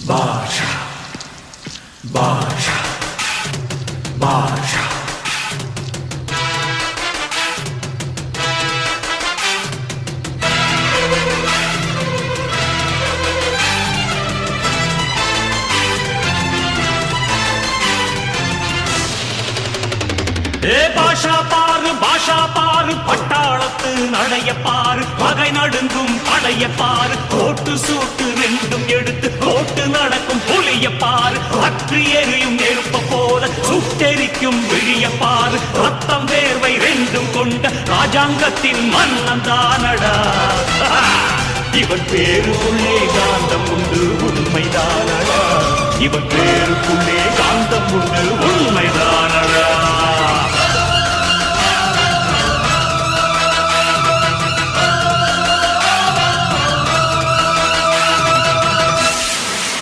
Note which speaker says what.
Speaker 1: பாஷா பாஷா பாஷா பாஷா பாரு பட்டாளத்து நடைய பாரு பகை நடுங்கும் படைய பாரு கோட்டு சூட்டு ரெண்டும் எடுத்து கோட்டு நடக்கும் புலிய பாரு அற்றி எரியும் நெருப்ப போல சுட்டெரிக்கும் விழிய பாரு ரத்தம் வேர்வை ரெண்டும் கொண்ட ராஜாங்கத்தின் மன்னன் தானடா இவன் பேருக்குள்ளே காந்தம் உண்டு உண்மைதானடா இவன் பேருக்குள்ளே காந்தம் உண்டு உண்மைதானடா